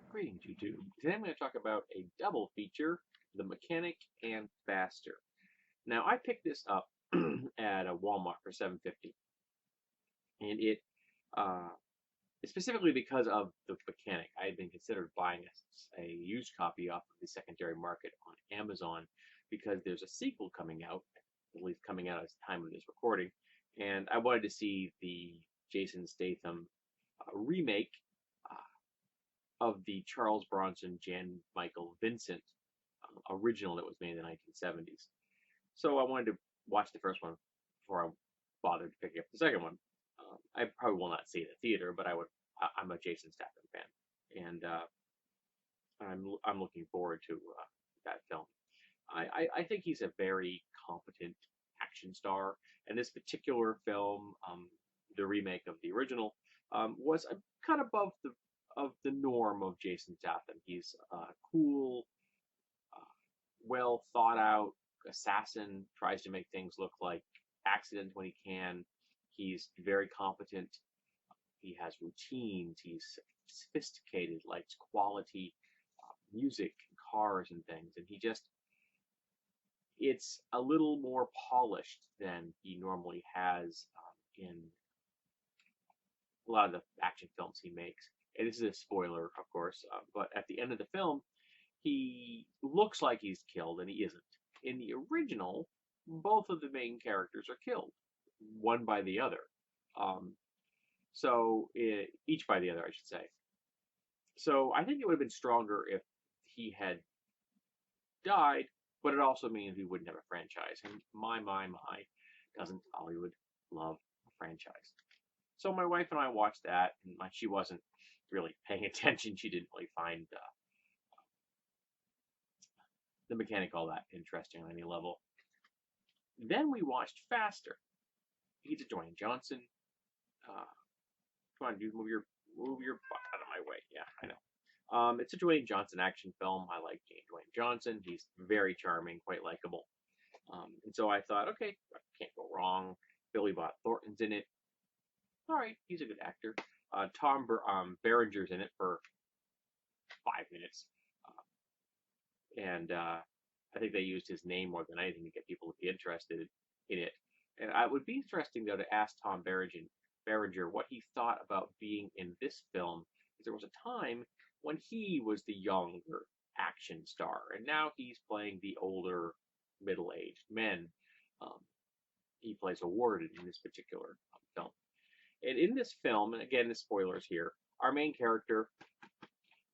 Greetings, YouTube. Today I'm going to talk about a double feature, The Mechanic and Faster. Now, I picked this up at a Walmart for $7.50, and it uh, specifically because of The Mechanic. I had been considered buying a used copy off of the secondary market on Amazon because there's a sequel coming out, at least coming out at the time of this recording, and I wanted to see the Jason Statham remake of the Charles Bronson, Jan Michael Vincent original that was made in the 1970s. So I wanted to watch the first one before I bothered picking up the second one. I probably will not see it in the theater, but I would. I'm a Jason Statham fan, and I'm looking forward to that film. I think he's a very competent action star, and this particular film, the remake of the original, was kind of above the norm of Jason Statham. He's cool, uh, well thought out assassin, tries to make things look like accidents when he can. He's very competent. He has routines. He's sophisticated, likes quality music, cars, and things. And it's a little more polished than he normally has in a lot of the action films he makes. And this is a spoiler, of course, but at the end of the film, he looks like he's killed, and he isn't. In the original, both of the main characters are killed, one by the other. Um, each by the other, I should say. So I think it would have been stronger if he had died, but it also means we wouldn't have a franchise. And my, doesn't Hollywood love a franchise? So my wife and I watched that, and she wasn't really paying attention. She didn't really find the mechanic all that interesting on any level. Then we watched Faster. He's a Dwayne Johnson. Uh, Come on, dude, move your butt out of my way. Yeah, I know. It's a Dwayne Johnson action film. I like Dwayne Johnson. He's very charming, quite likable. And so I thought, okay, I can't go wrong. Billy Bob Thornton's in it. All right, he's a good actor. Berenger's in it for 5 minutes, and I think they used his name more than anything to get people to be interested in it. And it would be interesting though to ask Tom Berenger what he thought about being in this film, because there was a time when he was the younger action star, and now he's playing the older, middle-aged men. Um, he plays a warden in this particular film. And in this film, and again, the spoilers here, our main character,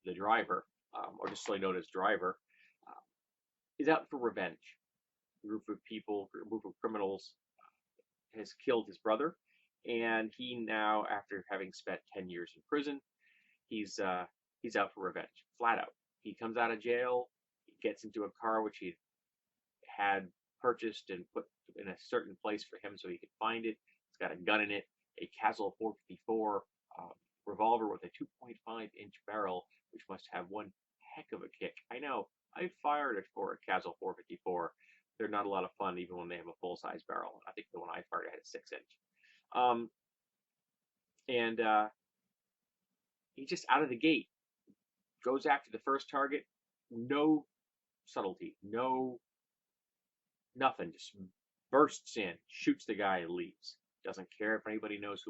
the driver, or just so known as Driver, uh, is out for revenge. A group of people, a group of criminals, has killed his brother, and he now, after having spent 10 years in prison, he's out for revenge, flat out. He comes out of jail, he gets into a car which he had purchased and put in a certain place for him so he could find it. It's got a gun in it, a Castle 454 revolver with a 2.5-inch barrel, which must have one heck of a kick. I know, I fired it for a Castle 454. They're not a lot of fun even when they have a full-size barrel. I think the one I fired had a 6-inch. Um, and he just out of the gate goes after the first target. No subtlety, no nothing. Just bursts in, shoots the guy, and leaves. Doesn't care if anybody knows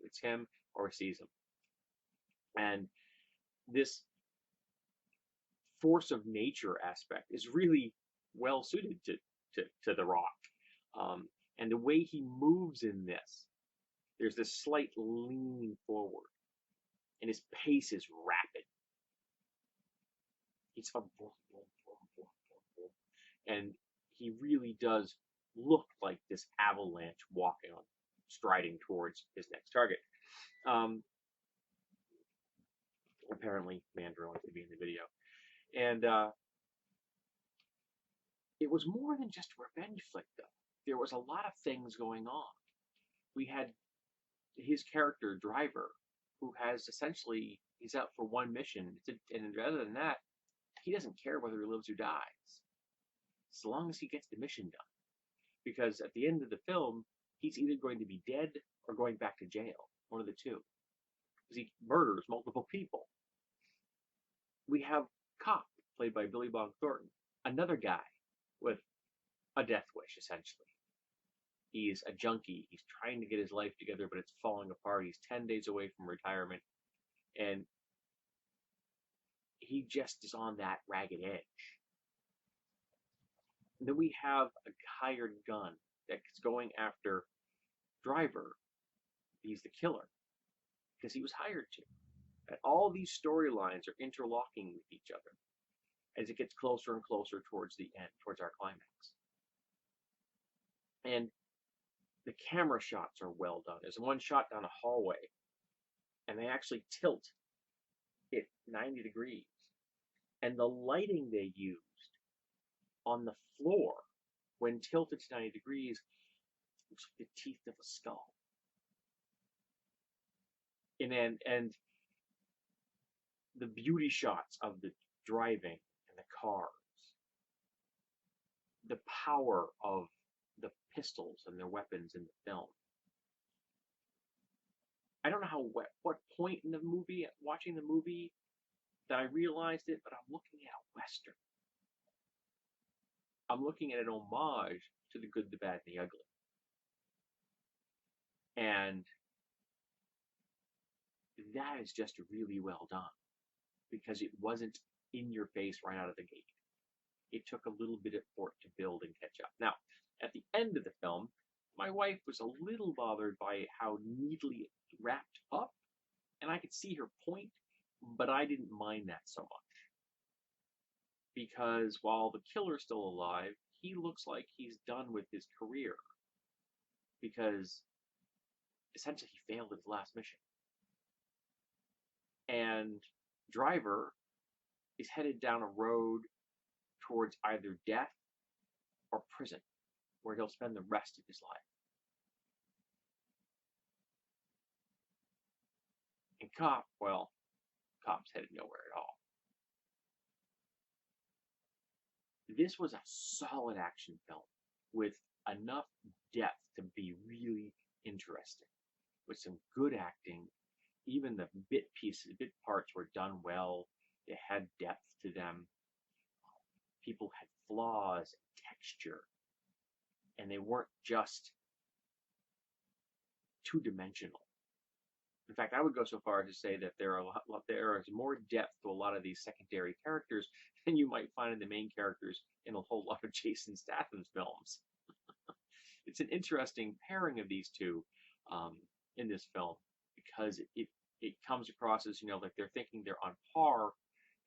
it's him or sees him. And this force of nature aspect is really well suited to The Rock. And the way he moves in this, there's this slight leaning forward, and his pace is rapid. He's a boom, boom, boom, boom, boom, boom. And he really does look like this avalanche walking on, striding towards his next target. Um, Apparently, Mandrill to be in the video. And it was more than just a revenge flick, though. There was a lot of things going on. We had his character, Driver, who has essentially, he's out for one mission. And rather than that, he doesn't care whether he lives or dies, as long as he gets the mission done. Because at the end of the film, he's either going to be dead or going back to jail, one of the two. Because he murders multiple people. played by Billy Bob Thornton, another guy with a death wish, essentially. He's a junkie. He's trying to get his life together, but it's falling apart. He's 10 days away from retirement, and he just is on that ragged edge. And then we have a hired gun that's going after Driver. He's the killer because he was hired to. And all these storylines are interlocking with each other as it gets closer and closer towards the end, towards our climax. And the camera shots are well done. There's one shot down a hallway, and they actually tilt it 90 degrees. And the lighting they used on the floor when tilted to 90 degrees looks like the teeth of a skull. And the beauty shots of the driving and the cars, the power of the pistols and their weapons in the film. I don't know what point in the movie, watching the movie, that I realized it, but I'm looking at a Western. I'm looking at an homage to The Good, the Bad, and the Ugly. And that is just really well done because it wasn't in your face right out of the gate. It took a little bit for it to build and catch up. Now, at the end of the film, my wife was a little bothered by how neatly it wrapped up, and I could see her point, but I didn't mind that so much. Because while the killer's still alive, he looks like he's done with his career. Because essentially he failed his last mission. And Driver is headed down a road towards either death or prison, where he'll spend the rest of his life. And Cop's headed nowhere at all. This was a solid action film with enough depth to be really interesting, with some good acting. Even the bit parts were done well. They had depth to them. People had flaws and texture, and they weren't just two-dimensional. In fact, I would go so far as to say that there is more depth to a lot of these secondary characters than you might find in the main characters in a whole lot of Jason Statham's films. It's an interesting pairing of these two in this film because it comes across as, like they're thinking they're on par,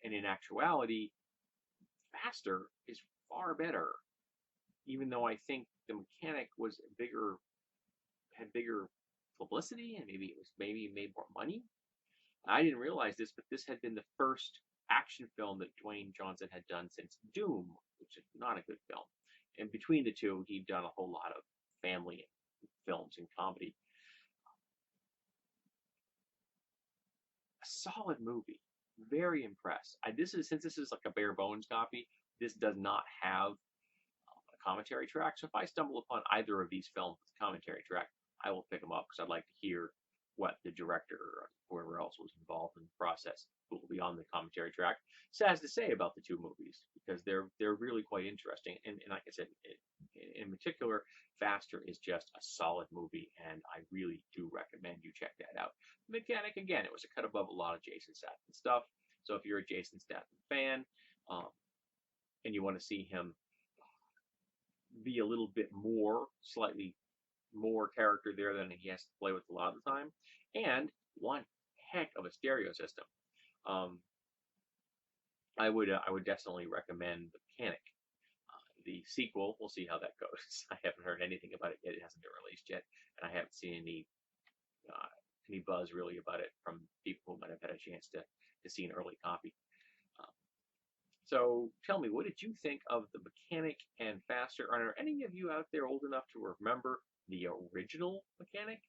and in actuality, Faster is far better. Even though I think The Mechanic had bigger publicity, and maybe made more money. I didn't realize this, but this had been the first action film that Dwayne Johnson had done since Doom, which is not a good film. And between the two, he'd done a whole lot of family films and comedy. A solid movie. Very impressed. Since this is like a bare bones copy, this does not have a commentary track. So if I stumble upon either of these films with a commentary track, I will pick them up because I'd like to hear what the director or whoever else was involved in the process, who will be on the commentary track, has to say about the two movies, because they're really quite interesting. And like I said, in particular, Faster is just a solid movie, and I really do recommend you check that out. Mechanic, again, it was a cut above a lot of Jason Statham stuff. So if you're a Jason Statham fan, and you want to see him be a little bit slightly more character there than he has to play with a lot of the time, and one heck of a stereo system. I would definitely recommend The Mechanic. The sequel, we'll see how that goes. I haven't heard anything about it yet. It hasn't been released yet, and I haven't seen any buzz really about it from people who might have had a chance to see an early copy. So tell me, what did you think of The Mechanic and Faster? Are there any of you out there old enough to remember the original Mechanic?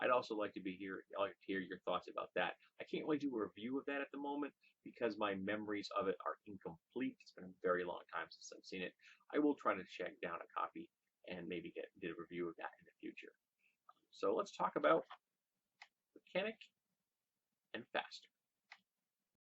I'd also like to hear your thoughts about that. I can't really do a review of that at the moment because my memories of it are incomplete. It's been a very long time since I've seen it. I will try to check down a copy and maybe get a review of that in the future. So let's talk about Mechanic and Faster.